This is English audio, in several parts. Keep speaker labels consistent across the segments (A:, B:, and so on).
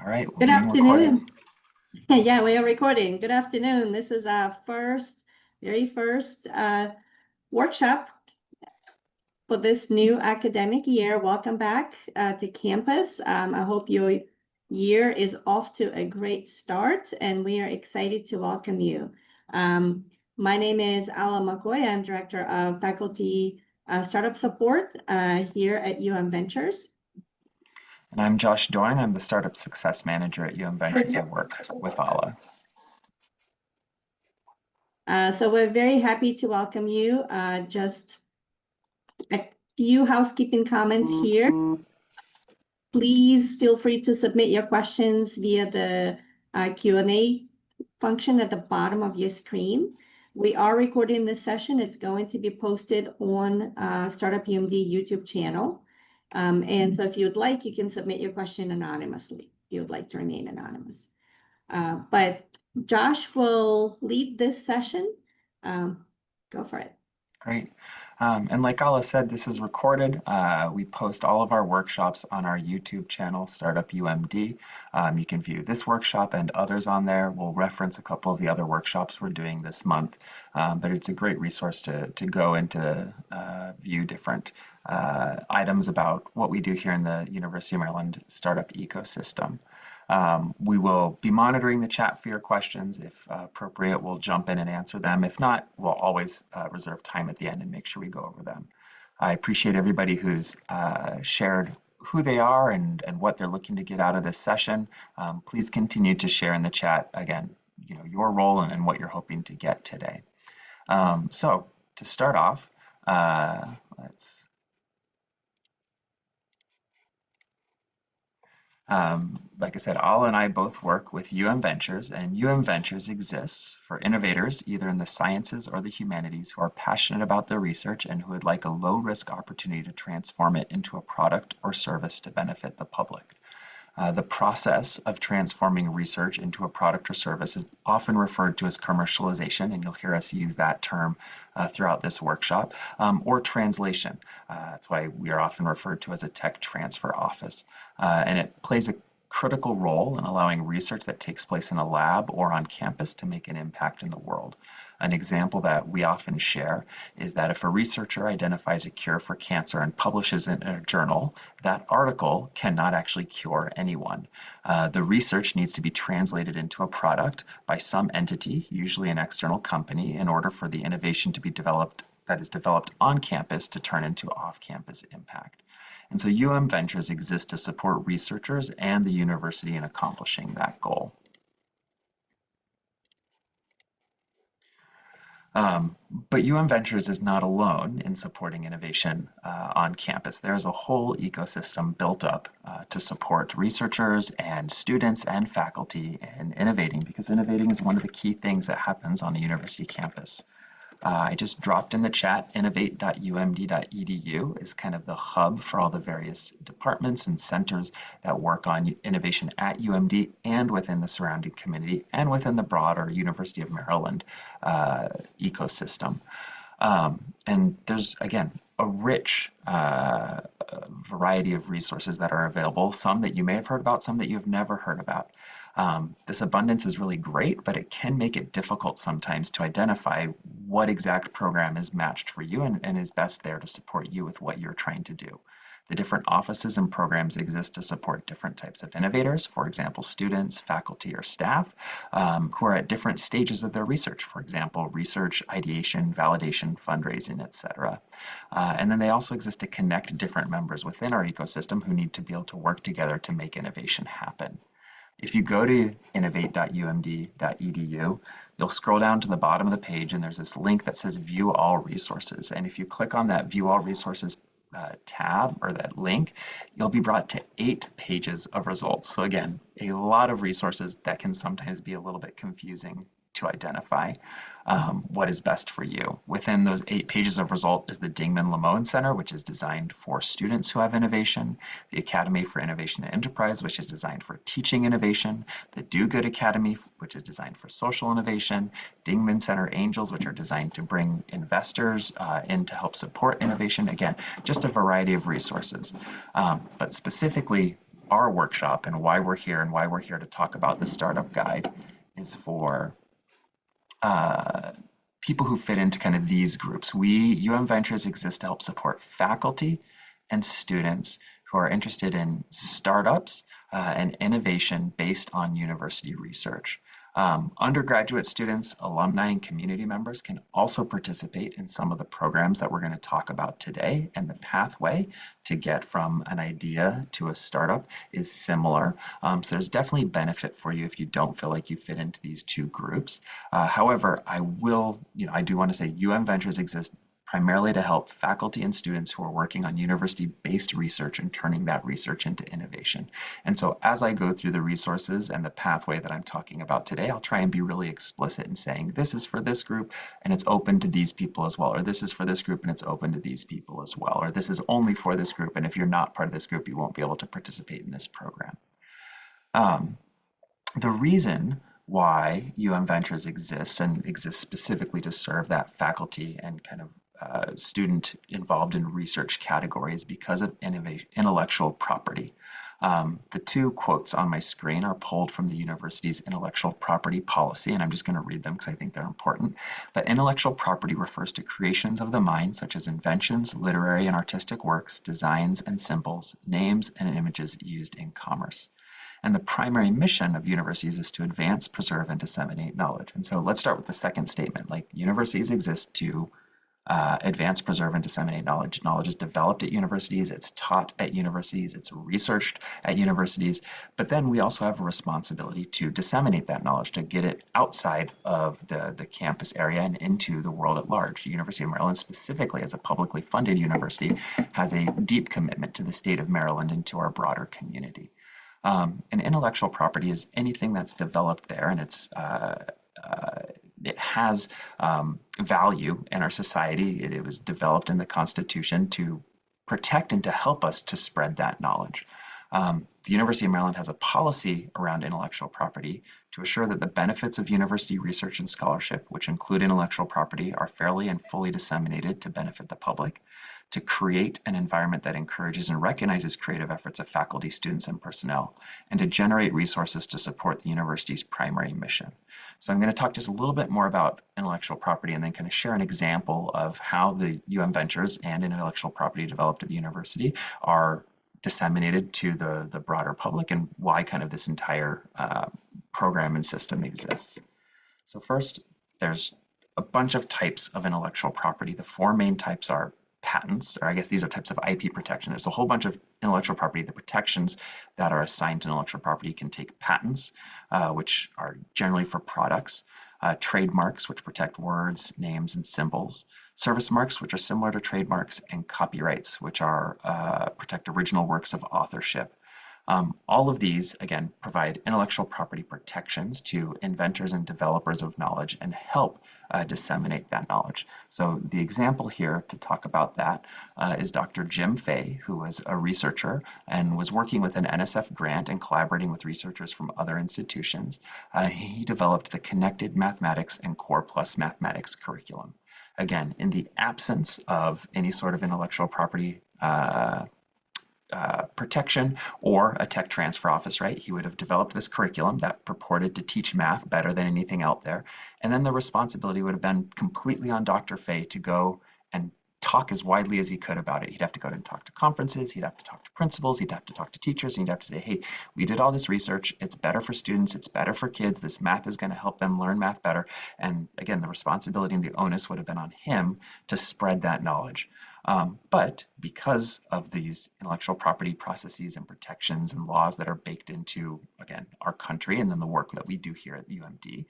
A: All right, we're
B: Good
A: being recorded.
B: afternoon. Yeah, we are recording. Good afternoon. This is our very first workshop for this new academic year. Welcome back to campus. I hope your year is off to a great start, and we are excited to welcome you. My name is Ala McCoy. I'm Director of Faculty Startup Support here at Ventures.
A: And I'm Josh Dorn. I'm the Startup Success Manager at Ventures. I work with Ala.
B: So we're very happy to welcome you. Just a few housekeeping comments here. Please feel free to submit your questions via the Q&A function at the bottom of your screen. We are recording this session. It's going to be posted on Startup UMD YouTube channel. And so if you'd like, you can submit your question anonymously if you would like to remain anonymous. But Josh will lead this session. Go for it.
A: Great. And like Ala said, this is recorded. We post all of our workshops on our YouTube channel, Startup UMD. You can view this workshop and others on there. We'll reference a couple of the other workshops we're doing this month, but it's a great resource to go into view different items about what we do here in the University of Maryland startup ecosystem. We will be monitoring the chat for your questions. If appropriate, we'll jump in and answer them. If not, we'll always reserve time at the end and make sure we go over them. I appreciate everybody who's shared who they are and what they're looking to get out of this session. Please continue to share in the chat, again, your role and what you're hoping to get today. So to start off, like I said, Ala and I both work with Ventures, and Ventures exists for innovators either in the sciences or the humanities who are passionate about their research and who would like a low-risk opportunity to transform it into a product or service to benefit the public. The process of transforming research into a product or service is often referred to as commercialization, and you'll hear us use that term throughout this workshop, or translation. That's why we are often referred to as a tech transfer office. And it plays a critical role in allowing research that takes place in a lab or on campus to make an impact in the world. An example that we often share is that if a researcher identifies a cure for cancer and publishes it in a journal, that article cannot actually cure anyone. The research needs to be translated into a product by some entity, usually an external company, in order for the innovation to be developed that is developed on campus to turn into off-campus impact. And so Ventures exists to support researchers and the university in accomplishing that goal. But Ventures is not alone in supporting innovation on campus. There's a whole ecosystem built up to support researchers and students and faculty in innovating, because innovating is one of the key things that happens on a university campus. I just dropped in the chat, innovate.umd.edu is kind of the hub for all the various departments and centers that work on innovation at UMD and within the surrounding community and within the broader University of Maryland ecosystem. And there's, again, a rich variety of resources that are available, some that you may have heard about, some that you've never heard about. This abundance is really great, but it can make it difficult sometimes to identify what exact program is matched for you and is best there to support you with what you're trying to do. The different offices and programs exist to support different types of innovators, for example, students, faculty, or staff, who are at different stages of their research, for example, research, ideation, validation, fundraising, etc. And then they also exist to connect different members within our ecosystem who need to be able to work together to make innovation happen. If you go to innovate.umd.edu, you'll scroll down to the bottom of the page and there's this link that says View All Resources. And if you click on that View All Resources tab or that link, you'll be brought to 8 pages of results. So again, a lot of resources that can sometimes be a little bit confusing to identify what is best for you. Within those 8 pages of result is the Dingman-Lamone Center, which is designed for students who have innovation, the Academy for Innovation and Enterprise, which is designed for teaching innovation, the Do Good Academy, which is designed for social innovation, Dingman Center Angels, which are designed to bring investors in to help support innovation. Again, just a variety of resources. But specifically, our workshop and why we're here and why we're here to talk about the startup guide is for uh, people who fit into kind of these groups. UM Ventures exists to help support faculty and students who are interested in startups and innovation based on university research. Undergraduate students, alumni, and community members can also participate in some of the programs that we're going to talk about today, and the pathway to get from an idea to a startup is similar. So there's definitely benefit for you if you don't feel like you fit into these two groups. However, I do want to say UM Ventures exists primarily to help faculty and students who are working on university-based research and turning that research into innovation. And so as I go through the resources and the pathway that I'm talking about today, I'll try and be really explicit in saying this is for this group and it's open to these people as well, or this is for this group and it's open to these people as well, or this is only for this group, and if you're not part of this group, you won't be able to participate in this program. The reason why UM Ventures exists and exists specifically to serve that faculty and kind of student involved in research category is because of intellectual property. The two quotes on my screen are pulled from the university's intellectual property policy, and I'm just going to read them because I think they're important. But intellectual property refers to creations of the mind, such as inventions, literary and artistic works, designs and symbols, names and images used in commerce. And the primary mission of universities is to advance, preserve, and disseminate knowledge. And so let's start with the second statement. Like, universities exist to advance, preserve, and disseminate knowledge. Knowledge is developed at universities, it's taught at universities, it's researched at universities, but then we also have a responsibility to disseminate that knowledge, to get it outside of the campus area and into the world at large. The University of Maryland, specifically as a publicly funded university, has a deep commitment to the state of Maryland and to our broader community. And intellectual property is anything that's developed there, and it has value in our society. It was developed in the Constitution to protect and to help us to spread that knowledge. The University of Maryland has a policy around intellectual property to assure that the benefits of university research and scholarship, which include intellectual property, are fairly and fully disseminated to benefit the public, to create an environment that encourages and recognizes creative efforts of faculty, students, and personnel, and to generate resources to support the university's primary mission. So I'm going to talk just a little bit more about intellectual property and then kind of share an example of how the UM Ventures and intellectual property developed at the university are disseminated to the broader public and why kind of this entire program and system exists. So first, there's a bunch of types of intellectual property. The four main types are patents, or I guess these are types of IP protection. There's a whole bunch of intellectual property. The protections that are assigned to intellectual property can take patents, which are generally for products, trademarks, which protect words, names, and symbols, service marks, which are similar to trademarks, and copyrights, which are protect original works of authorship. All of these, again, provide intellectual property protections to inventors and developers of knowledge and help disseminate that knowledge. So the example here to talk about that is Dr. Jim Fay, who was a researcher and was working with an NSF grant and collaborating with researchers from other institutions. He developed the Connected Mathematics and Core Plus Mathematics curriculum. Again, in the absence of any sort of intellectual property protection or a tech transfer office, right? He would have developed this curriculum that purported to teach math better than anything out there. And then the responsibility would have been completely on Dr. Fay to go and talk as widely as he could about it. He'd have to go and talk to conferences, he'd have to talk to principals, he'd have to talk to teachers, and he'd have to say, hey, we did all this research, it's better for students, it's better for kids, this math is going to help them learn math better. And again, the responsibility and the onus would have been on him to spread that knowledge. But because of these intellectual property processes and protections and laws that are baked into, again, our country and then the work that we do here at UMD,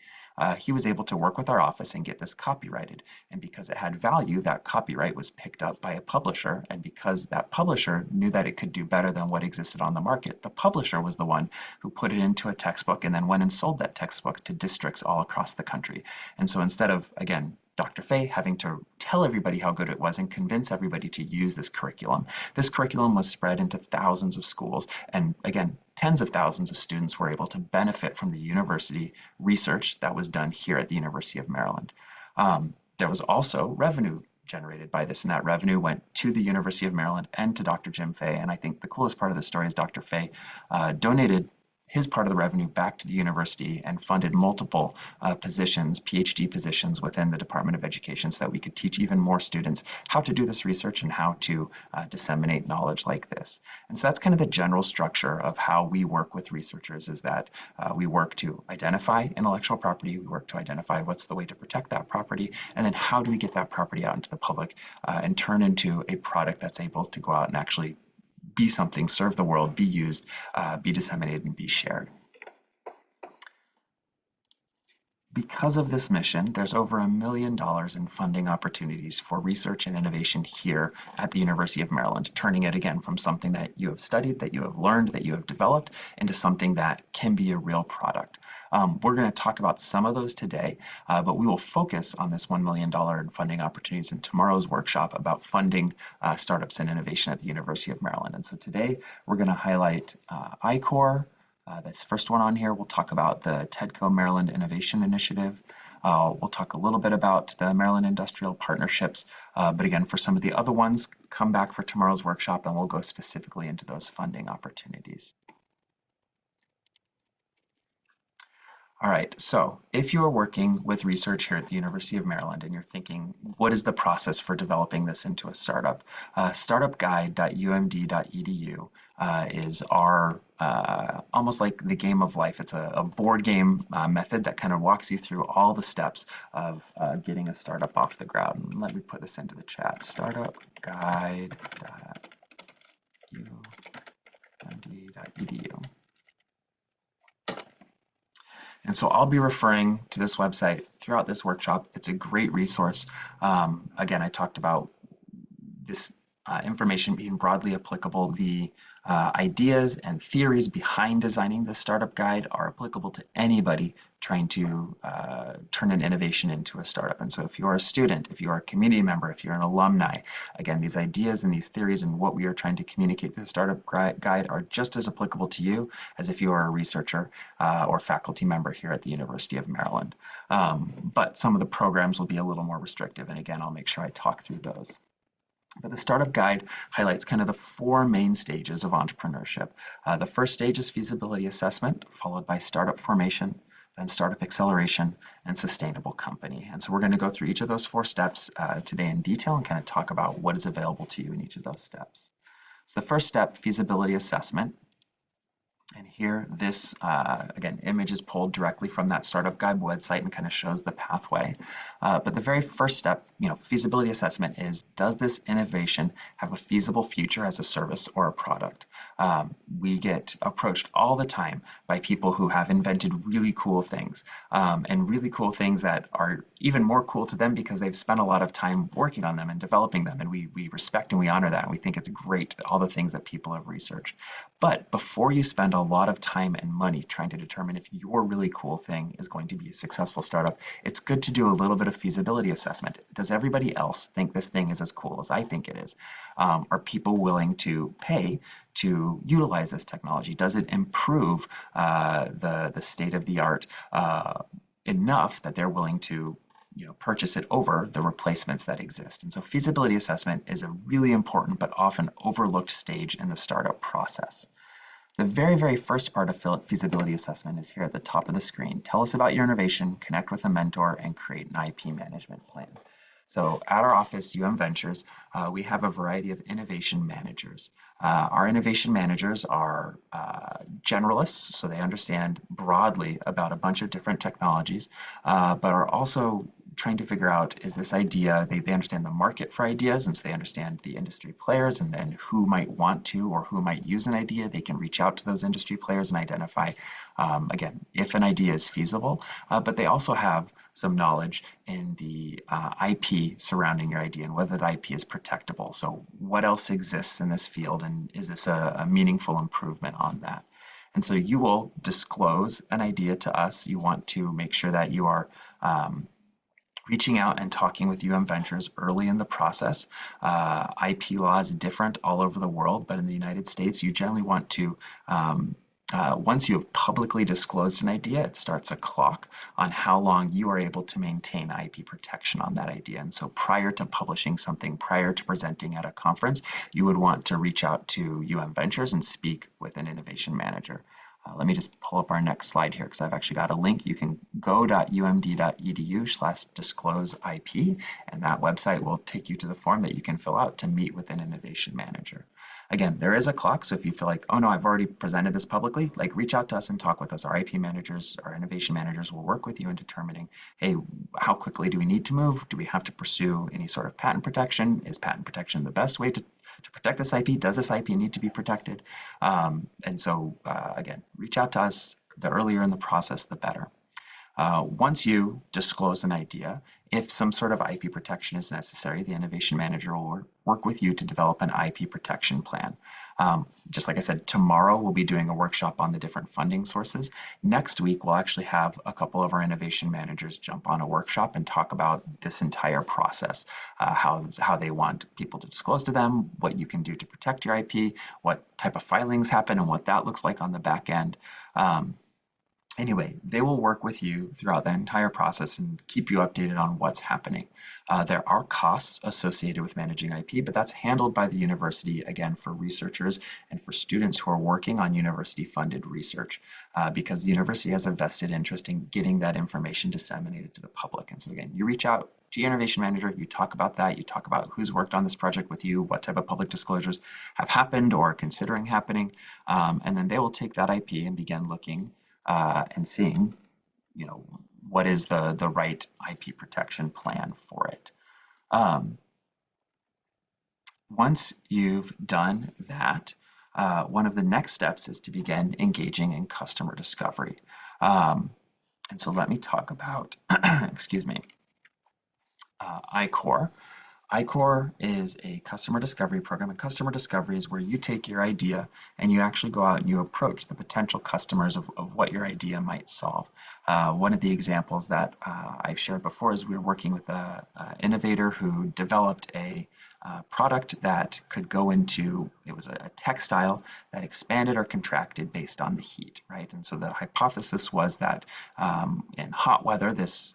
A: he was able to work with our office and get this copyrighted. And because it had value, that copyright was picked up by a publisher. And because that publisher knew that it could do better than what existed on the market, the publisher was the one who put it into a textbook and then went and sold that textbook to districts all across the country. And so instead of, again, Dr. Fay having to tell everybody how good it was and convince everybody to use this curriculum. This curriculum was spread into thousands of schools, and again, tens of thousands of students were able to benefit from the university research that was done here at the University of Maryland. There was also revenue generated by this, and that revenue went to the University of Maryland and to Dr. Jim Fay. And I think the coolest part of the story is Dr. Fay donated his part of the revenue back to the university and funded multiple positions, PhD positions within the Department of Education so that we could teach even more students how to do this research and how to disseminate knowledge like this. And so that's kind of the general structure of how we work with researchers is that we work to identify intellectual property, we work to identify what's the way to protect that property, and then how do we get that property out into the public and turn into a product that's able to go out and actually be something, serve the world, be used, be disseminated, and be shared. Because of this mission, there's over $1 million in funding opportunities for research and innovation here at the University of Maryland, turning it again from something that you have studied, that you have learned, that you have developed, into something that can be a real product. We're going to talk about some of those today, but we will focus on this $1 million in funding opportunities in tomorrow's workshop about funding startups and innovation at the University of Maryland. And so today we're going to highlight I-Corps. This first one on here, we'll talk about the TEDCO Maryland Innovation Initiative. We'll talk a little bit about the Maryland Industrial Partnerships, but again, for some of the other ones, come back for tomorrow's workshop and we'll go specifically into those funding opportunities. All right, so if you are working with research here at the University of Maryland and you're thinking, what is the process for developing this into a startup? Startupguide.umd.edu is our almost like the game of life. It's a board game method that kind of walks you through all the steps of getting a startup off the ground. Let me put this into the chat. Startupguide.umd.edu. And so I'll be referring to this website throughout this workshop. It's a great resource. Again, I talked about this information being broadly applicable. The ideas and theories behind designing the startup guide are applicable to anybody trying to turn an innovation into a startup. And so if you're a student, if you're a community member, if you're an alumni, again, these ideas and these theories and what we are trying to communicate through the startup guide are just as applicable to you as if you are a researcher or faculty member here at the University of Maryland. But some of the programs will be a little more restrictive. And again, I'll make sure I talk through those. But the Startup Guide highlights kind of the four main stages of entrepreneurship. The first stage is feasibility assessment, followed by startup formation, then startup acceleration, and sustainable company. And so we're going to go through each of those four steps today in detail and kind of talk about what is available to you in each of those steps. So the first step, feasibility assessment. And here, this, again, image is pulled directly from that Startup Guide website and kind of shows the pathway. But the very first step, feasibility assessment is, does this innovation have a feasible future as a service or a product? We get approached all the time by people who have invented really cool things, and really cool things that are even more cool to them because they've spent a lot of time working on them and developing them. And we respect and we honor that. And we think it's great, all the things that people have researched. But before you spend a lot of time and money trying to determine if your really cool thing is going to be a successful startup, it's good to do a little bit of feasibility assessment. Does everybody else think this thing is as cool as I think it is? Are people willing to pay to utilize this technology? Does it improve the state of the art enough that they're willing to purchase it over the replacements that exist? And so feasibility assessment is a really important but often overlooked stage in the startup process. The very, very first part of feasibility assessment is here at the top of the screen. Tell us about your innovation, connect with a mentor, and create an IP management plan. So at our office, Ventures, we have a variety of innovation managers. Our innovation managers are generalists, so they understand broadly about a bunch of different technologies, but are also trying to figure out, is this idea, they understand the market for ideas, and so they understand the industry players and then who might want to or who might use an idea. They can reach out to those industry players and identify, again, if an idea is feasible, but they also have some knowledge in the IP surrounding your idea and whether that IP is protectable. So what else exists in this field, and is this a meaningful improvement on that? And so you will disclose an idea to us. You want to make sure that you are reaching out and talking with Ventures early in the process. IP law is different all over the world, but in the United States, you generally want to Once you have publicly disclosed an idea, it starts a clock on how long you are able to maintain IP protection on that idea. And so prior to publishing something, prior to presenting at a conference, you would want to reach out to Ventures and speak with an innovation manager. Let me just pull up our next slide here because I've actually got a link. You can go.umd.edu/disclose IP, and that website will take you to the form that you can fill out to meet with an innovation manager. Again, there is a clock, so if you feel like, oh no, I've already presented this publicly, like reach out to us and talk with us. Our IP managers, our innovation managers will work with you in determining, hey, how quickly do we need to move? Do we have to pursue any sort of patent protection? Is patent protection the best way to protect this IP? Does this IP need to be protected? Again, reach out to us. The earlier in the process, the better. Once you disclose an idea, if some sort of IP protection is necessary, the innovation manager will work with you to develop an IP protection plan. Just like I said, tomorrow we'll be doing a workshop on the different funding sources. Next week, we'll actually have a couple of our innovation managers jump on a workshop and talk about this entire process, how they want people to disclose to them, what you can do to protect your IP, what type of filings happen, and what that looks like on the back end. Anyway, they will work with you throughout the entire process and keep you updated on what's happening. There are costs associated with managing IP, but that's handled by the university, again, for researchers and for students who are working on university-funded research, because the university has a vested interest in getting that information disseminated to the public. And so again, you reach out to your innovation manager, you talk about that, you talk about who's worked on this project with you, what type of public disclosures have happened or are considering happening, and then they will take that IP and begin looking and seeing, what is the right IP protection plan for it. Once you've done that, one of the next steps is to begin engaging in customer discovery. And so let me talk about, excuse me, ICOR. ICOR is a customer discovery program, and customer discovery is where you take your idea and you actually go out and you approach the potential customers of what your idea might solve. One of the examples that I've shared before is we were working with an innovator who developed a product that could go into, it was a textile that expanded or contracted based on the heat, right? And so the hypothesis was that in hot weather, this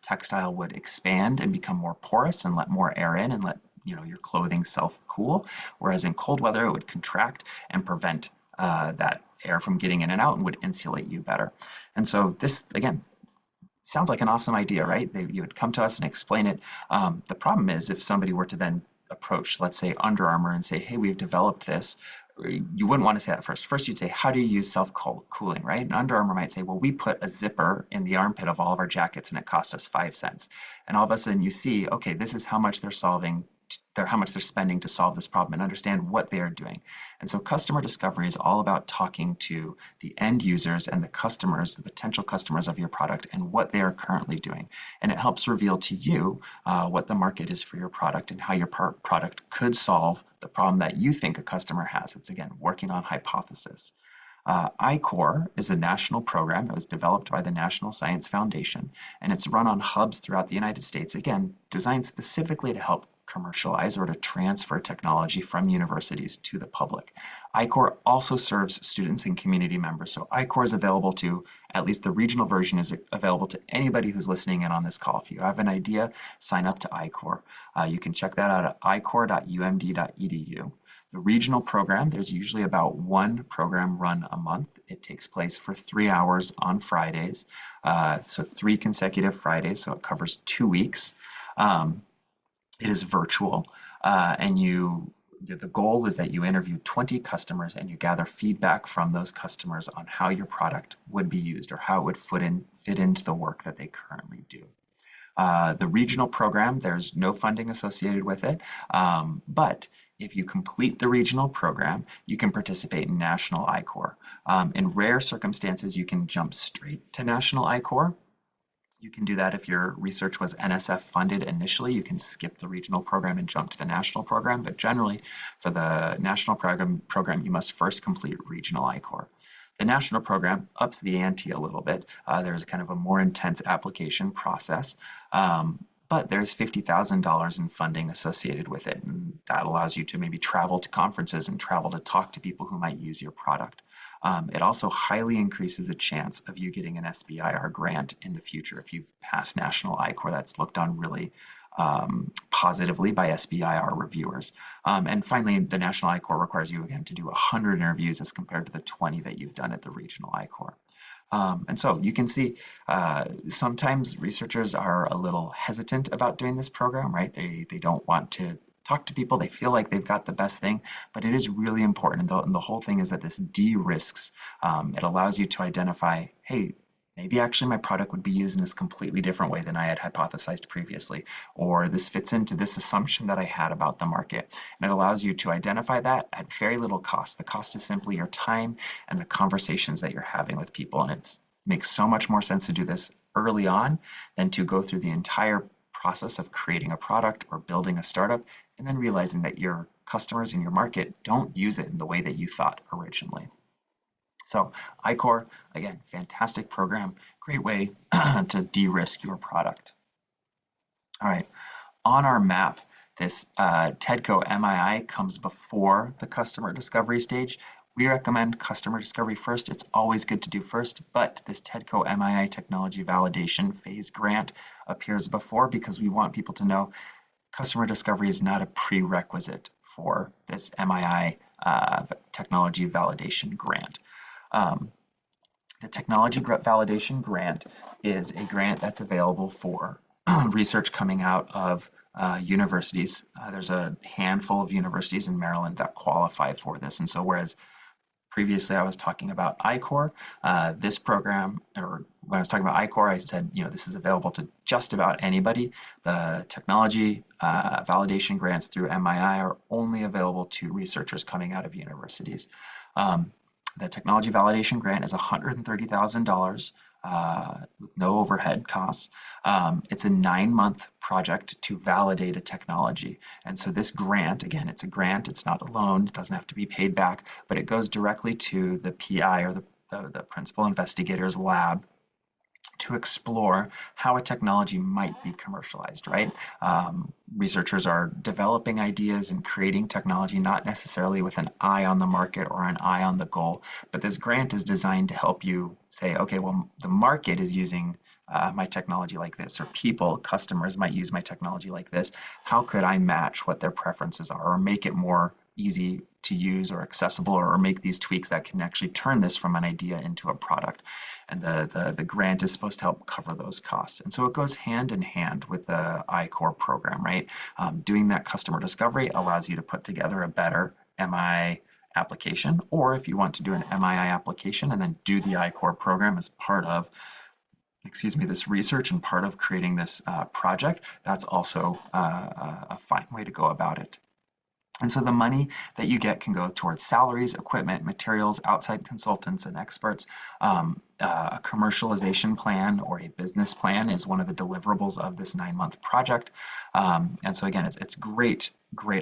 A: textile would expand and become more porous and let more air in and let your clothing self-cool, whereas in cold weather it would contract and prevent that air from getting in and out and would insulate you better. And so this, again, sounds like an awesome idea, right? You would come to us and explain it. The problem is if somebody were to then approach, let's say, Under Armour and say, hey, we've developed this, you wouldn't want to say that first. First, you'd say, how do you use self-cooling, right? And Under Armour might say, well, we put a zipper in the armpit of all of our jackets and it cost us 5 cents. And all of a sudden you see, okay, this is how much they're spending to solve this problem and understand what they are doing. And so customer discovery is all about talking to the end users and the customers, the potential customers of your product and what they are currently doing. And it helps reveal to you what the market is for your product and how your product could solve the problem that you think a customer has. It's, again, working on hypothesis. ICOR is a national program that was developed by the National Science Foundation, and it's run on hubs throughout the United States, again, designed specifically to help commercialize or to transfer technology from universities to the public. ICOR also serves students and community members, so ICOR is available to, at least the regional version is available to anybody who's listening in on this call. If you have an idea, sign up to ICOR. You can check that out at icor.umd.edu. The regional program, there's usually about one program run a month. It takes place for 3 hours on Fridays, so 3 consecutive Fridays, so it covers 2 weeks. It is virtual, and the goal is that you interview 20 customers and you gather feedback from those customers on how your product would be used or how it would fit into the work that they currently do. The regional program, there's no funding associated with it, but if you complete the regional program, you can participate in National ICOR. In rare circumstances, you can jump straight to National ICOR. You can do that if your research was NSF funded initially. You can skip the regional program and jump to the national program, but generally for the national program, you must first complete regional ICOR. The national program ups the ante a little bit. There's kind of a more intense application process, but there's $50,000 in funding associated with it. And that allows you to maybe travel to conferences and travel to talk to people who might use your product. It also highly increases the chance of you getting an SBIR grant in the future if you've passed National I-Corps. That's looked on really positively by SBIR reviewers. And finally, the National I-Corps requires you, again, to do 100 interviews as compared to the 20 that you've done at the regional I-Corps. And so you can see sometimes researchers are a little hesitant about doing this program, right? They don't want to talk to people. They feel like they've got the best thing, but it is really important. And the whole thing is that this de-risks. It allows you to identify, hey, maybe actually my product would be used in this completely different way than I had hypothesized previously, or this fits into this assumption that I had about the market. And it allows you to identify that at very little cost. The cost is simply your time and the conversations that you're having with people. And it makes so much more sense to do this early on than to go through the entire process of creating a product or building a startup and then realizing that your customers in your market don't use it in the way that you thought originally. So I-Corps, again, fantastic program, great way to de-risk your product. All right, on our map, this TEDCO MII comes before the customer discovery stage. We recommend customer discovery first. It's always good to do first, but this TEDCO MII technology validation phase grant appears before because we want people to know customer discovery is not a prerequisite for this MII technology validation grant. The technology validation grant is a grant that's available for research coming out of universities. There's a handful of universities in Maryland that qualify for this. And so whereas previously I was talking about I-Corps, this program, or when I was talking about I-Corps, I said, this is available to just about anybody. The technology validation grants through MII are only available to researchers coming out of universities. The technology validation grant is $130,000 with no overhead costs. It's a 9-month project to validate a technology. And so this grant, again, it's a grant, it's not a loan, it doesn't have to be paid back, but it goes directly to the PI or the principal investigator's lab to explore how a technology might be commercialized, right? Researchers are developing ideas and creating technology, not necessarily with an eye on the market or an eye on the goal, but this grant is designed to help you say, okay, well, the market is using my technology like this, or customers might use my technology like this. How could I match what their preferences are or make it more easy to use or accessible, or make these tweaks that can actually turn this from an idea into a product? And the grant is supposed to help cover those costs. And so it goes hand in hand with the I-Corps program, right? Doing that customer discovery allows you to put together a better MI application, or if you want to do an MII application and then do the I-Corps program as part of this research and part of creating this project, that's also a fine way to go about it. And so the money that you get can go towards salaries, equipment, materials, outside consultants and experts. A commercialization plan or a business plan is one of the deliverables of this 9-month project. And so again, it's great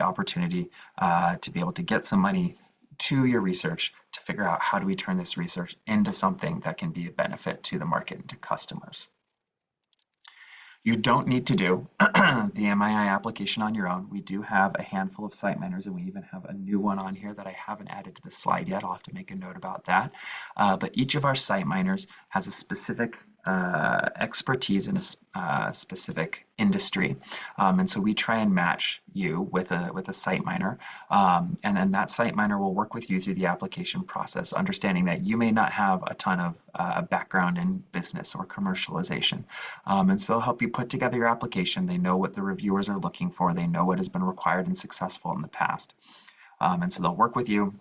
A: opportunity to be able to get some money to your research to figure out how do we turn this research into something that can be a benefit to the market and to customers. You don't need to do the MII application on your own. We do have a handful of site miners, and we even have a new one on here that I haven't added to the slide yet. I'll have to make a note about that. But each of our site miners has a specific expertise in a specific industry. And so we try and match you with a site miner. And then that site miner will work with you through the application process, understanding that you may not have a ton of background in business or commercialization. And so they'll help you put together your application. They know what the reviewers are looking for. They know what has been required and successful in the past. And so they'll work with you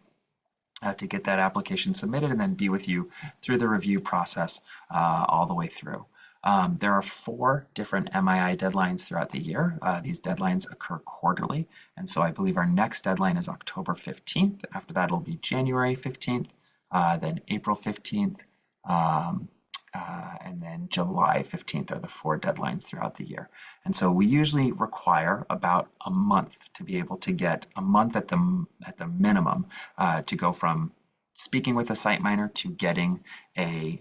A: to get that application submitted and then be with you through the review process all the way through. There are 4 different MII deadlines throughout the year. These deadlines occur quarterly, and so I believe our next deadline is October 15th. After that, it'll be January 15th, then April 15th, and then July 15th are the 4 deadlines throughout the year. And so we usually require about a month to be able to get a month at the minimum to go from speaking with a site miner to getting a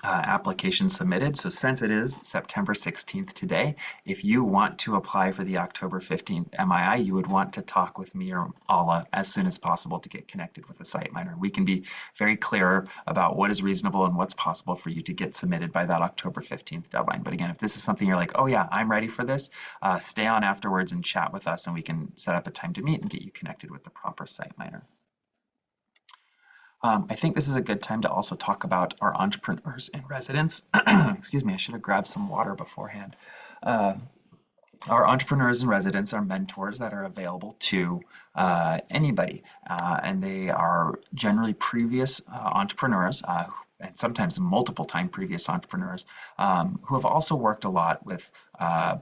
A: application submitted. So since it is September 16th today, if you want to apply for the October 15th MII, you would want to talk with me or Ala as soon as possible to get connected with the SiteMiner. We can be very clear about what is reasonable and what's possible for you to get submitted by that October 15th deadline. But again, if this is something you're like, oh yeah, I'm ready for this, stay on afterwards and chat with us and we can set up a time to meet and get you connected with the proper SiteMiner. I think this is a good time to also talk about our entrepreneurs in residence. Excuse me, I should have grabbed some water beforehand. Uh, our entrepreneurs in residence are mentors that are available to anybody, and they are generally previous entrepreneurs. And sometimes multiple time previous entrepreneurs who have also worked a lot with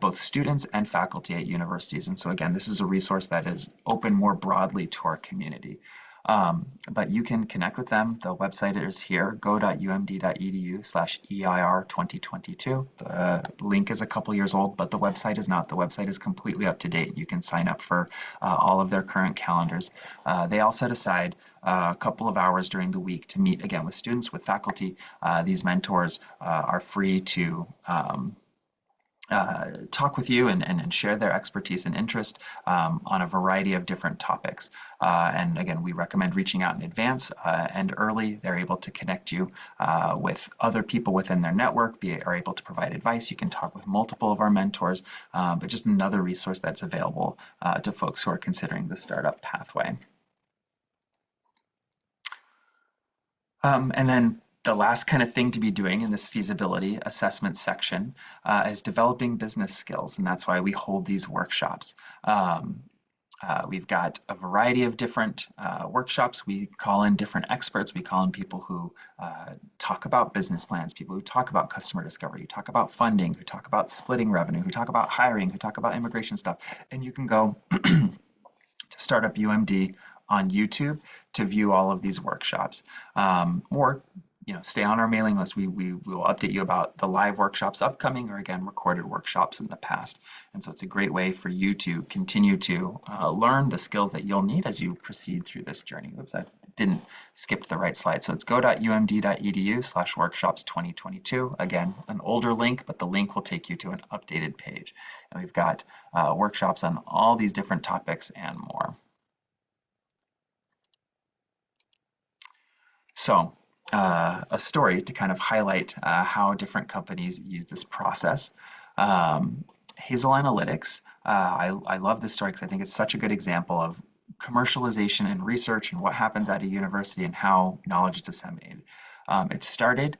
A: both students and faculty at universities. And so again, this is a resource that is open more broadly to our community. But you can connect with them. The website is here, go.umd.edu/EIR2022. The link is a couple years old, but the website is not. The website is completely up to date. You can sign up for all of their current calendars. They all set aside a couple of hours during the week to meet again with students, with faculty. These mentors are free to talk with you and share their expertise and interest on a variety of different topics. And again, we recommend reaching out in advance and early. They're able to connect you with other people within their network, are able to provide advice. You can talk with multiple of our mentors, but just another resource that's available to folks who are considering the startup pathway. And then the last kind of thing to be doing in this feasibility assessment section is developing business skills, and that's why we hold these workshops. We've got a variety of different workshops. We call in different experts. We call in people who talk about business plans, people who talk about customer discovery, who talk about funding, who talk about splitting revenue, who talk about hiring, who talk about immigration stuff. And you can go to Startup UMD on YouTube to view all of these workshops. Or stay on our mailing list. We will update you about the live workshops upcoming or again, recorded workshops in the past. And so it's a great way for you to continue to learn the skills that you'll need as you proceed through this journey. Oops, I didn't skip the right slide. So it's go.umd.edu/workshops2022. Again, an older link, but the link will take you to an updated page. And we've got workshops on all these different topics and more. So a story to kind of highlight how different companies use this process. Hazel Analytics, I love this story because I think it's such a good example of commercialization and research and what happens at a university and how knowledge is disseminated. It started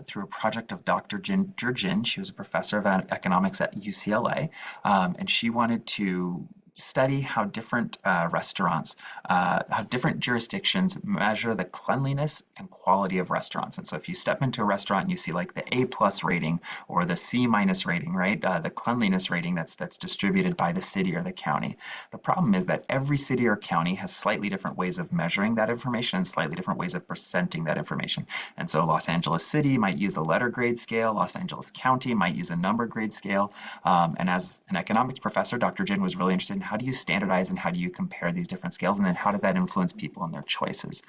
A: through a project of Dr. Ginger Jin. She was a professor of economics at UCLA, and she wanted to study how different restaurants, how different jurisdictions measure the cleanliness and quality of restaurants. And so if you step into a restaurant and you see like the A+ rating or the C- rating, right? The cleanliness rating that's distributed by the city or the county. The problem is that every city or county has slightly different ways of measuring that information and slightly different ways of presenting that information. And so Los Angeles City might use a letter grade scale, Los Angeles County might use a number grade scale. And as an economics professor, Dr. Jin was really interested in how do you standardize and how do you compare these different scales, and then how does that influence people and their choices.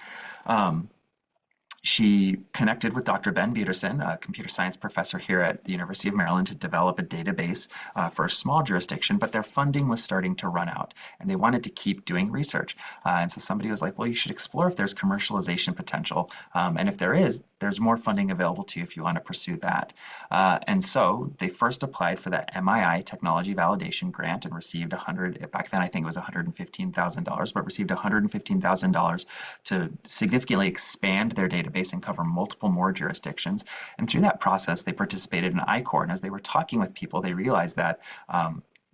A: She connected with Dr. Ben Peterson, a computer science professor here at the University of Maryland, to develop a database for a small jurisdiction, but their funding was starting to run out, and they wanted to keep doing research. And so somebody was like, well, you should explore if there's commercialization potential, and if there is, there's more funding available to you if you want to pursue that. And so they first applied for that MII Technology Validation Grant and received back then I think it was $115,000, but received $115,000 to significantly expand their database and cover multiple more jurisdictions. And through that process, they participated in I-Corps. And as they were talking with people, they realized that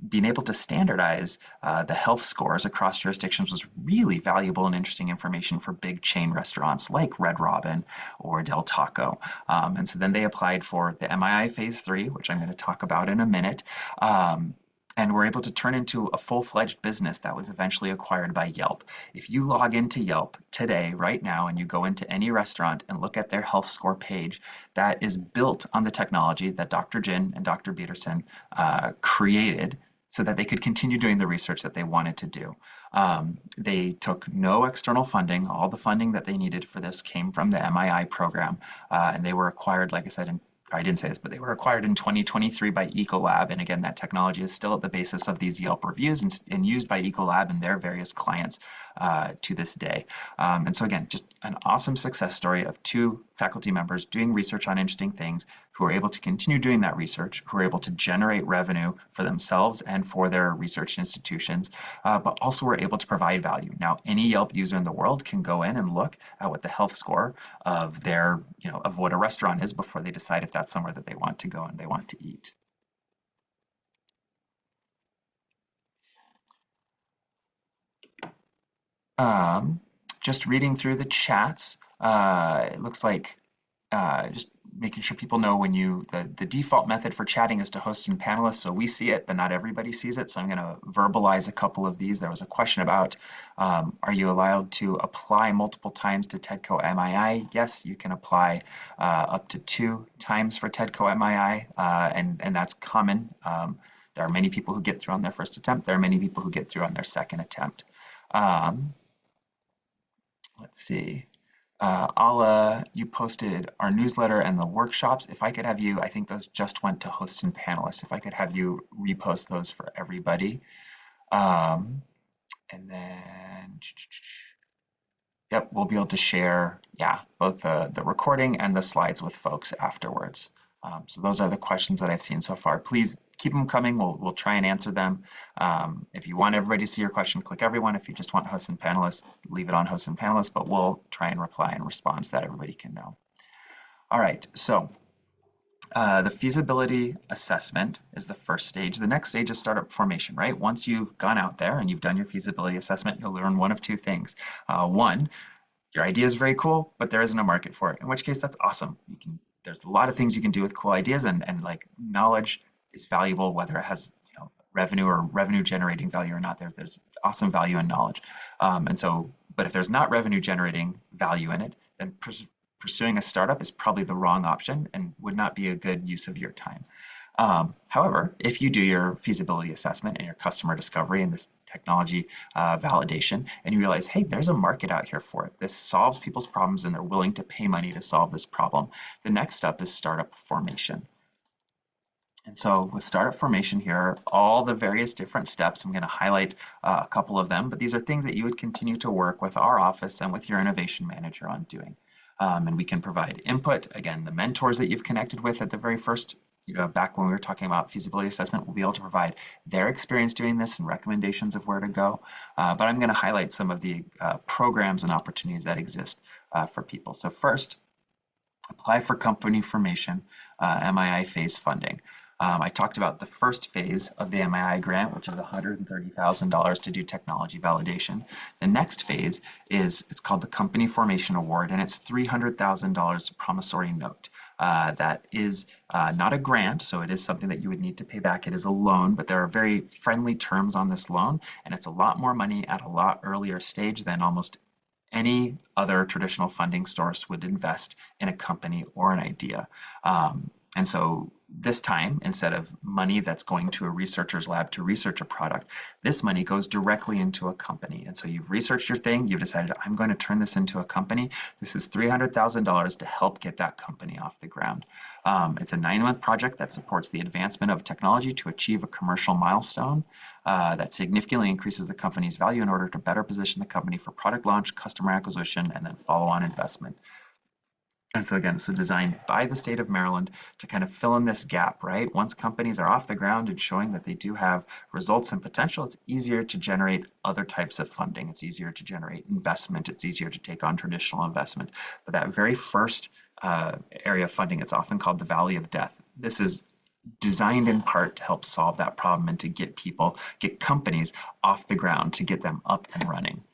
A: being able to standardize the health scores across jurisdictions was really valuable and interesting information for big chain restaurants like Red Robin or Del Taco. And so then they applied for the MII Phase 3, which I'm going to talk about in a minute. And were able to turn into a full-fledged business that was eventually acquired by Yelp. If you log into Yelp today, right now, and you go into any restaurant and look at their health score page, that is built on the technology that Dr. Jin and Dr. Peterson created so that they could continue doing the research that they wanted to do. They took no external funding. All the funding that they needed for this came from the MII program, and they were acquired, like I said, I didn't say this, but they were acquired in 2023 by Ecolab. And again, that technology is still at the basis of these Yelp reviews and used by Ecolab and their various clients to this day. And so again, just an awesome success story of two faculty members doing research on interesting things who are able to continue doing that research, who are able to generate revenue for themselves and for their research institutions, but also were able to provide value. Now, any Yelp user in the world can go in and look at what the health score of their, of what a restaurant is before they decide if that's somewhere that they want to go and they want to eat. Um, just reading through the chats, it looks like just making sure people know when the default method for chatting is to hosts and panelists, so we see it, but not everybody sees it. So I'm going to verbalize a couple of these. There was a question about, are you allowed to apply multiple times to TEDCO MII? Yes, you can apply up to 2 times for TEDCO MII, and that's common. There are many people who get through on their first attempt. There are many people who get through on their second attempt. Um, let's see. Ala, you posted our newsletter and the workshops. If I could have you, I think those just went to hosts and panelists. If I could have you repost those for everybody. Um, and then, yep, we'll be able to share, yeah, both the recording and the slides with folks afterwards. So those are the questions that I've seen so far. Please keep them coming. We'll try and answer them. If you want everybody to see your question, click everyone. If you just want hosts and panelists, leave it on hosts and panelists, but we'll try and reply and respond so that everybody can know. All right, so the feasibility assessment is the first stage. The next stage is startup formation, right? Once you've gone out there and you've done your feasibility assessment, you'll learn one of two things. One, your idea is very cool, but there isn't a market for it, in which case that's awesome. There's a lot of things you can do with cool ideas, and like knowledge is valuable, whether it has revenue or revenue generating value or not. There's awesome value in knowledge. But if there's not revenue generating value in it, then pursuing a startup is probably the wrong option and would not be a good use of your time. However, if you do your feasibility assessment and your customer discovery and this technology validation, and you realize, hey, there's a market out here for it. This solves people's problems and they're willing to pay money to solve this problem. The next step is startup formation. And so with startup formation here are all the various different steps. I'm going to highlight a couple of them, but these are things that you would continue to work with our office and with your innovation manager on doing. And we can provide input. Again, the mentors that you've connected with at the very first, back when we were talking about feasibility assessment, we'll be able to provide their experience doing this and recommendations of where to go. But I'm going to highlight some of the programs and opportunities that exist for people. So first, apply for company formation, MII phase funding. I talked about the first phase of the MII grant, which is $130,000 to do technology validation. The next phase it's called the Company Formation Award, and it's $300,000 promissory note. That is not a grant, so it is something that you would need to pay back. It is a loan, but there are very friendly terms on this loan, and it's a lot more money at a lot earlier stage than almost any other traditional funding source would invest in a company or an idea. And so this time, instead of money that's going to a researcher's lab to research a product, this money goes directly into a company. And so you've researched your thing, you've decided, I'm going to turn this into a company. This is $300,000 to help get that company off the ground. It's a 9-month project that supports the advancement of technology to achieve a commercial milestone that significantly increases the company's value in order to better position the company for product launch, customer acquisition, and then follow-on investment. And so again, so designed by the state of Maryland to kind of fill in this gap, right? Once companies are off the ground and showing that they do have results and potential, it's easier to generate other types of funding. It's easier to generate investment. It's easier to take on traditional investment. But that very first area of funding, it's often called the Valley of Death. This is designed in part to help solve that problem and to get companies off the ground, to get them up and running.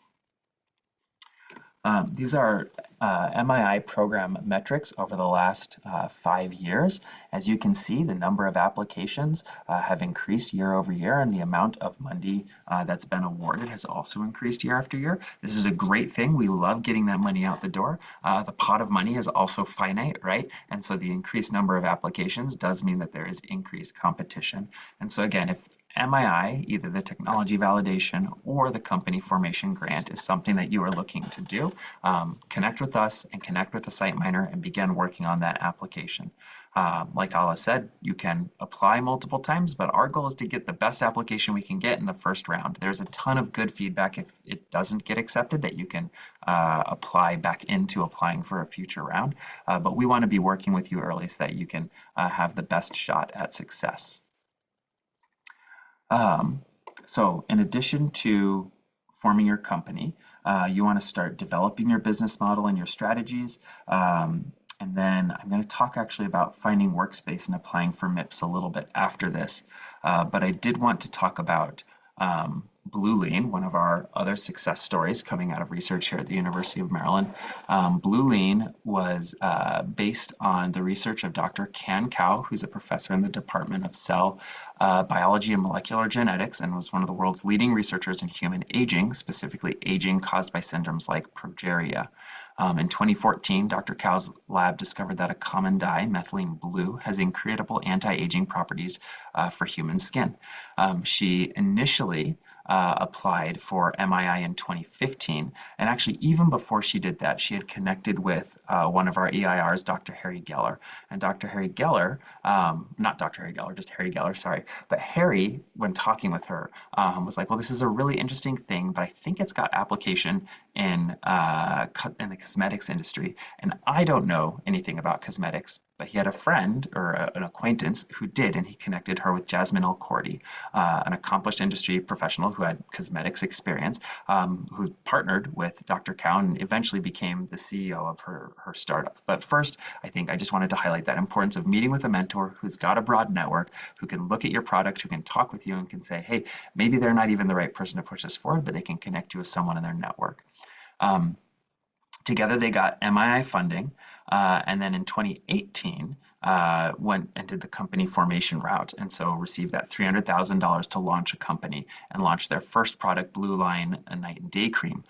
A: These are MII program metrics over the last 5 years. As you can see, the number of applications have increased year over year, and the amount of money that's been awarded has also increased year after year. This is a great thing. We love getting that money out the door. The pot of money is also finite, right? And so the increased number of applications does mean that there is increased competition. And so again, if MII, either the technology validation or the company formation grant, is something that you are looking to do, connect with us and connect with the SiteMiner and begin working on that application. Like Ala said, you can apply multiple times, but our goal is to get the best application we can get in the first round. There's a ton of good feedback if it doesn't get accepted that you can apply back into applying for a future round. But we want to be working with you early so that you can have the best shot at success. So in addition to forming your company, you want to start developing your business model and your strategies. And then I'm going to talk actually about finding workspace and applying for MIPS a little bit after this. But I did want to talk about Blue one of our other success stories coming out of research here at the University of Maryland. Blue was based on the research of Dr. Can Cao, who's a professor in the Department of Cell Biology and Molecular Genetics and was one of the world's leading researchers in human aging, specifically aging caused by syndromes like progeria. In 2014, Dr. Cao's lab discovered that a common dye, methylene blue, has incredible anti-aging properties for human skin. She initially applied for MII in 2015, and actually even before she did that, she had connected with one of our EIRs, Dr. Harry Geller. And Dr. Harry Geller, not Dr. Harry Geller, just Harry Geller, sorry, but Harry, when talking with her, was like, well, this is a really interesting thing, but I think it's got application in the cosmetics industry, and I don't know anything about cosmetics, but he had a friend or an acquaintance who did, and he connected her with Jasmine Elcordy, an accomplished industry professional who had cosmetics experience, who partnered with Dr. Cao and eventually became the CEO of her startup. But first, I think I just wanted to highlight that importance of meeting with a mentor who's got a broad network, who can look at your product, who can talk with you and can say, hey, maybe they're not even the right person to push this forward, but they can connect you with someone in their network. Together, they got MII funding, and then in 2018, went and did the company formation route, and so received that $300,000 to launch a company and launch their first product, Blue Line, a night and day cream,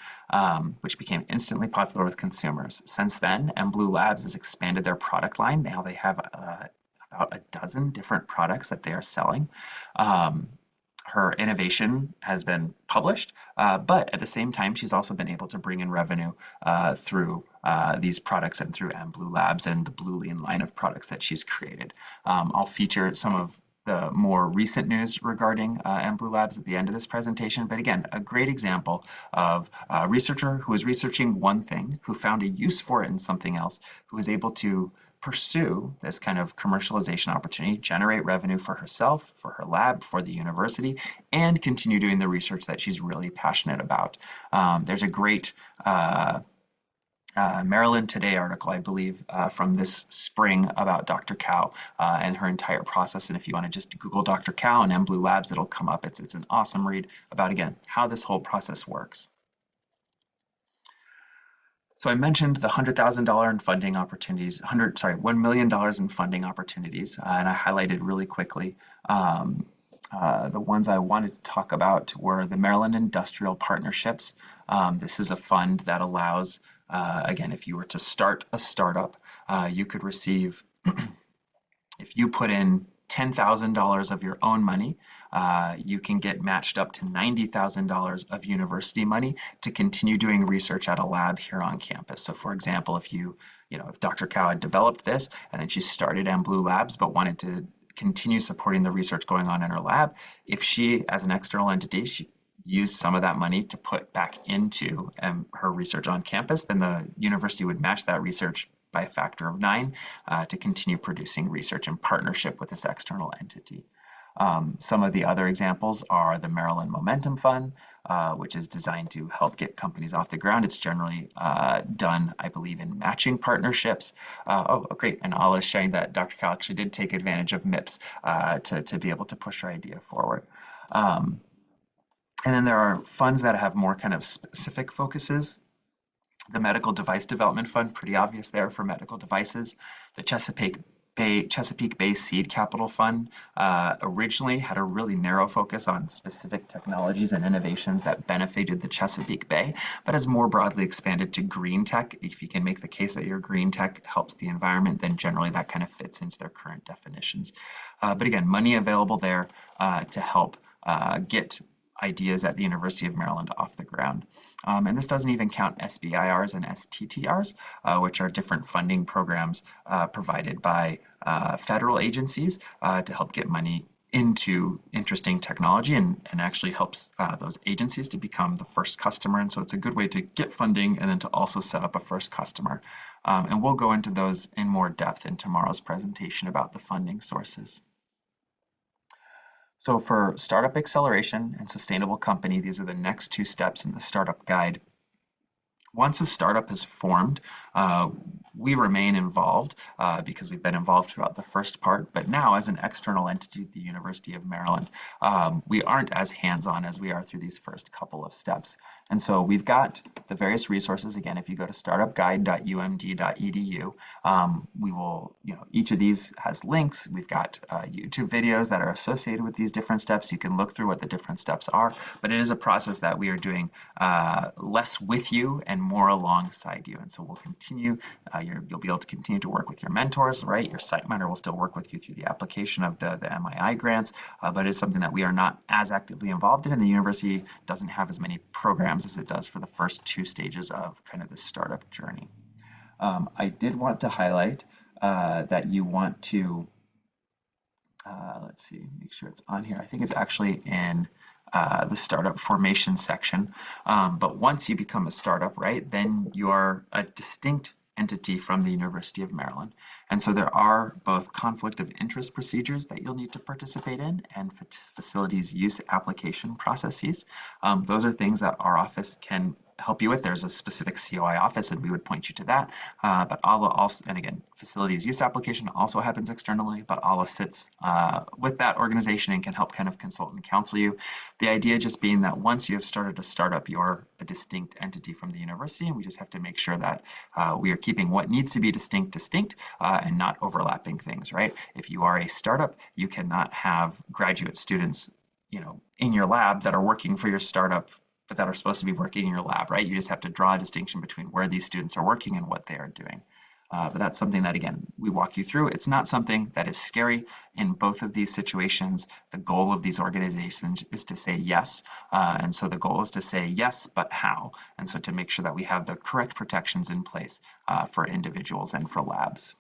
A: which became instantly popular with consumers. Since then, Blue Labs has expanded their product line. Now they have about a dozen different products that they are selling. Her innovation has been published, but at the same time, she's also been able to bring in revenue through these products and through Blue Labs and the Blue Lean line of products that she's created. I'll feature some of the more recent news regarding Blue Labs at the end of this presentation, but again, a great example of a researcher who was researching one thing, who found a use for it in something else, who was able to pursue this kind of commercialization opportunity, generate revenue for herself, for her lab, for the university, and continue doing the research that she's really passionate about. There's a great Maryland Today article, I believe, from this spring about Dr. Cao and her entire process. And if you want to just Google Dr. Cao and Blue Labs, it'll come up. It's an awesome read about, again, how this whole process works. So I mentioned the $100,000 in funding opportunities, $1 million in funding opportunities, and I highlighted really quickly the ones I wanted to talk about were the Maryland Industrial Partnerships. This is a fund that allows, again, if you were to start a startup, you could receive, if you put in $10,000 of your own money, you can get matched up to $90,000 of university money to continue doing research at a lab here on campus. So for example, if Dr. Cao had developed this and then she started Blue Labs but wanted to continue supporting the research going on in her lab, if she, as an external entity, she used some of that money to put back into her research on campus, then the university would match that research by a factor of 9 to continue producing research in partnership with this external entity. Some of the other examples are the Maryland Momentum Fund, which is designed to help get companies off the ground. It's generally done, I believe, in matching partnerships. Great. And Ala is sharing that Dr. Cal actually did take advantage of MIPS to be able to push her idea forward. And then there are funds that have more kind of specific focuses. The Medical Device Development Fund, pretty obvious there for medical devices. The Chesapeake Bay Seed Capital Fund originally had a really narrow focus on specific technologies and innovations that benefited the Chesapeake Bay, but has more broadly expanded to green tech. If you can make the case that your green tech helps the environment, then generally that kind of fits into their current definitions. But again, money available there to help get ideas at the University of Maryland off the ground. And this doesn't even count SBIRs and STTRs, which are different funding programs provided by federal agencies to help get money into interesting technology and actually helps those agencies to become the first customer. And so it's a good way to get funding and then to also set up a first customer. And we'll go into those in more depth in tomorrow's presentation about the funding sources. So for startup acceleration and sustainable company, these are the next two steps in the startup guide. Once a startup is formed, we remain involved because we've been involved throughout the first part, but now as an external entity at the University of Maryland, we aren't as hands-on as we are through these first couple of steps. And so we've got the various resources. Again, if you go to startupguide.umd.edu, we will, each of these has links. We've got YouTube videos that are associated with these different steps. You can look through what the different steps are, but it is a process that we are doing less with you and more alongside you. And so we'll continue, you'll be able to continue to work with your mentors, right? Your site mentor will still work with you through the application of the MII grants, but it's something that we are not as actively involved in, and the university doesn't have as many programs as it does for the first two stages of kind of the startup journey. I did want to highlight that you want to, let's see, make sure it's on here. I think it's actually in the startup formation section. But once you become a startup, right, then you're a distinct entity from the University of Maryland. And so there are both conflict of interest procedures that you'll need to participate in and facilities use application processes. Those are things that our office can help you with. There's a specific COI office and we would point you to that. But ALA also, and again, facilities use application also happens externally, but ALA sits with that organization and can help kind of consult and counsel you. The idea just being that once you have started a startup, you're a distinct entity from the university, and we just have to make sure that we are keeping what needs to be distinct, and not overlapping things, right? If you are a startup, you cannot have graduate students, in your lab that are working for your startup but that are supposed to be working in your lab, right? You just have to draw a distinction between where these students are working and what they are doing. But that's something that, again, we walk you through. It's not something that is scary in both of these situations. The goal of these organizations is to say yes. And so the goal is to say yes, but how? And so to make sure that we have the correct protections in place for individuals and for labs.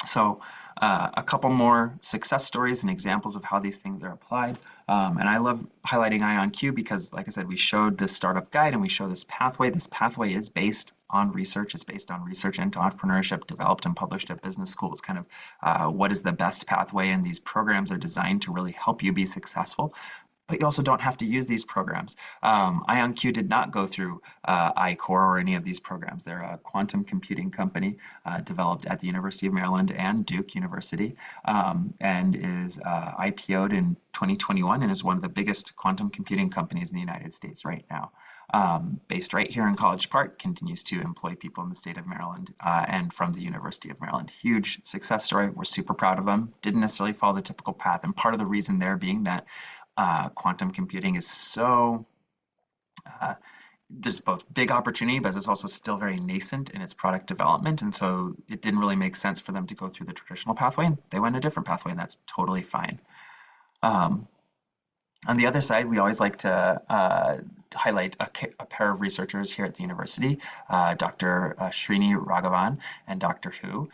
A: So a couple more success stories and examples of how these things are applied. And I love highlighting IonQ because, like I said, we showed this startup guide and we show this pathway. This pathway is based on research. It's based on research into entrepreneurship developed and published at business schools, kind of what is the best pathway. And these programs are designed to really help you be successful. But you also don't have to use these programs. IonQ did not go through I-Core or any of these programs. They're a quantum computing company developed at the University of Maryland and Duke University, and is IPO'd in 2021 and is one of the biggest quantum computing companies in the United States right now. Based right here in College Park, continues to employ people in the state of Maryland and from the University of Maryland. Huge success story. We're super proud of them. Didn't necessarily follow the typical path, and part of the reason there being that quantum computing is so, there's both big opportunity, but it's also still very nascent in its product development. And so it didn't really make sense for them to go through the traditional pathway. They went a different pathway, and that's totally fine. On the other side, we always like to highlight a pair of researchers here at the university, Dr. Srini Raghavan and Dr. Hu.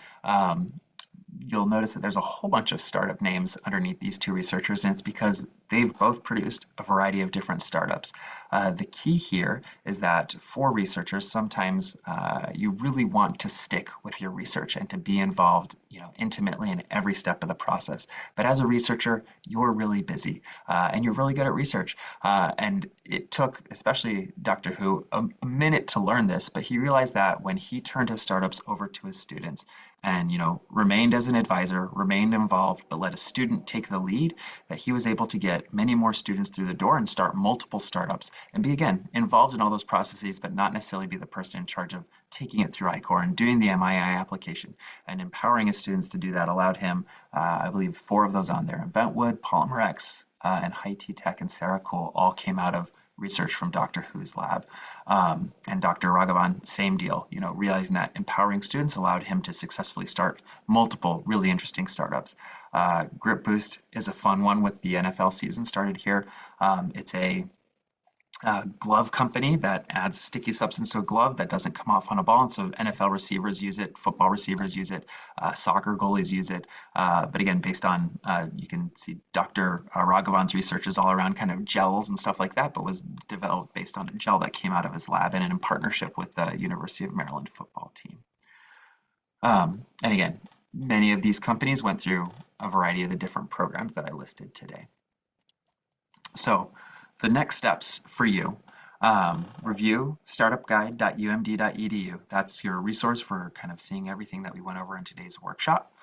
A: You'll notice that there's a whole bunch of startup names underneath these two researchers, and it's because they've both produced a variety of different startups. The key here is that for researchers, sometimes you really want to stick with your research and to be involved, intimately in every step of the process. But as a researcher, you're really busy and you're really good at research. And it took, especially Dr. Hu, a minute to learn this, but he realized that when he turned his startups over to his students and remained as an advisor, remained involved, but let a student take the lead, that he was able to get many more students through the door and start multiple startups and be, again, involved in all those processes, but not necessarily be the person in charge of taking it through I-Core and doing the MII application. And empowering his students to do that allowed him, I believe, 4 of those on there. Eventwood, Polymer X, and High T Tech and Sarah Cool all came out of research from Dr. Who's lab. And Dr. Raghavan, same deal, realizing that empowering students allowed him to successfully start multiple really interesting startups. Grip Boost is a fun one with the NFL season started here. It's a glove company that adds sticky substance to a glove that doesn't come off on a ball. And so NFL receivers use it, football receivers use it, soccer goalies use it. But again, based on, you can see Dr. Raghavan's research is all around kind of gels and stuff like that, but was developed based on a gel that came out of his lab and in partnership with the University of Maryland football team. And again, many of these companies went through a variety of the different programs that I listed today. So the next steps for you, review startupguide.umd.edu. That's your resource for kind of seeing everything that we went over in today's workshop.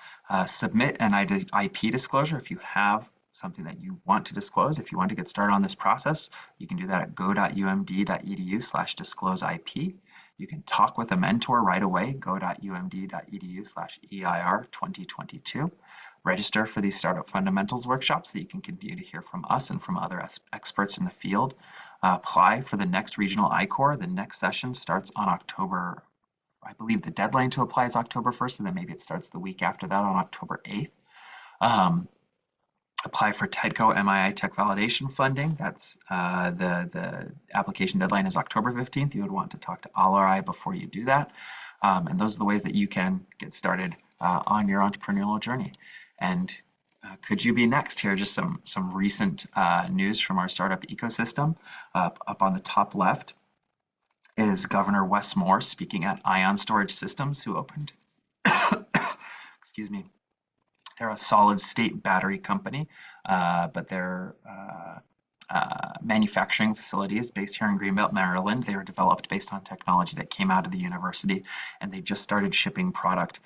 A: Submit an IP disclosure if you have something that you want to disclose. If you want to get started on this process, you can do that at go.umd.edu/discloseip. You can talk with a mentor right away, go.umd.edu/EIR2022. Register for these startup fundamentals workshops that you can continue to hear from us and from other experts in the field. Apply for the next regional I-Corps. The next session starts on October, I believe the deadline to apply is October 1st, and then maybe it starts the week after that on October 8th. Apply for TEDCO MII Tech Validation Funding. That's the application deadline is October 15th. You would want to talk to RI before you do that. And those are the ways that you can get started on your entrepreneurial journey. And could you be next? Here, just some recent news from our startup ecosystem. Up on the top left is Governor Wes Moore speaking at Ion Storage Systems, who opened, excuse me, they're a solid state battery company, but their manufacturing facility is based here in Greenbelt, Maryland. They were developed based on technology that came out of the university, and they just started shipping product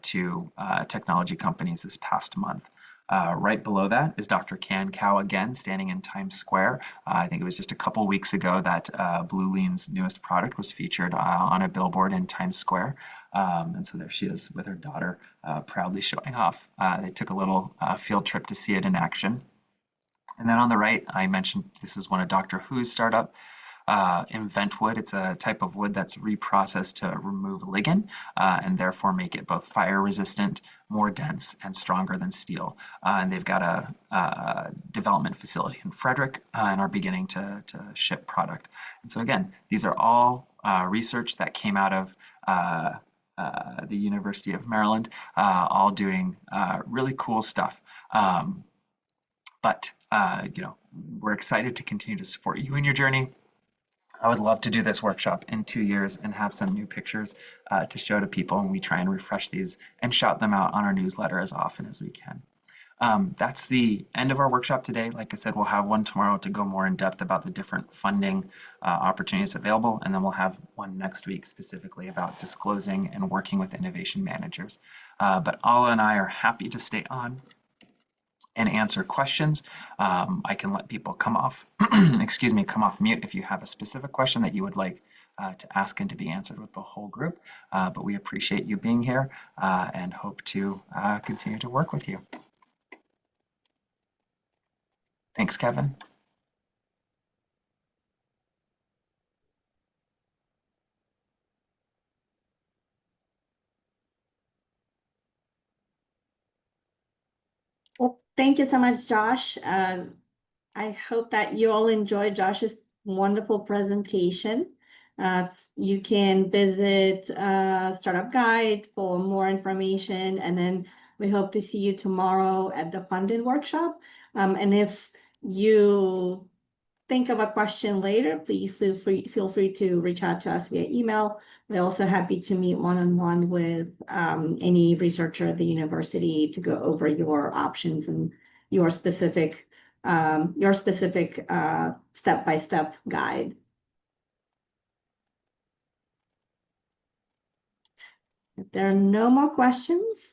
A: to technology companies this past month. Right below that is Dr. Can Cow again, standing in Times Square. I think it was just a couple weeks ago that Blue Lean's newest product was featured on a billboard in Times Square. And so there she is with her daughter, proudly showing off. They took a little field trip to see it in action. And then on the right, I mentioned this is one of Dr. Who's startup. Invent wood. It's a type of wood that's reprocessed to remove lignin and therefore make it both fire resistant, more dense, and stronger than steel. And they've got a development facility in Frederick and are beginning to ship product. And so again, these are all research that came out of the University of Maryland, all doing really cool stuff. But we're excited to continue to support you in your journey. I would love to do this workshop in 2 years and have some new pictures to show to people, and we try and refresh these and shout them out on our newsletter as often as we can. That's the end of our workshop today. Like I said, we'll have one tomorrow to go more in depth about the different funding opportunities available, and then we'll have one next week specifically about disclosing and working with innovation managers. But Ala and I are happy to stay on and answer questions. I can let people come off, excuse me, come off mute if you have a specific question that you would like to ask and to be answered with the whole group. But we appreciate you being here and hope to continue to work with you. Thanks, Kevin.
B: Well, thank you so much, Josh. I hope that you all enjoyed Josh's wonderful presentation. You can visit Startup Guide for more information, and then we hope to see you tomorrow at the funded workshop. And if you think of a question later, please feel free to reach out to us via email. We're also happy to meet one-on-one with any researcher at the university to go over your options and your specific step-by-step guide. If there are no more questions,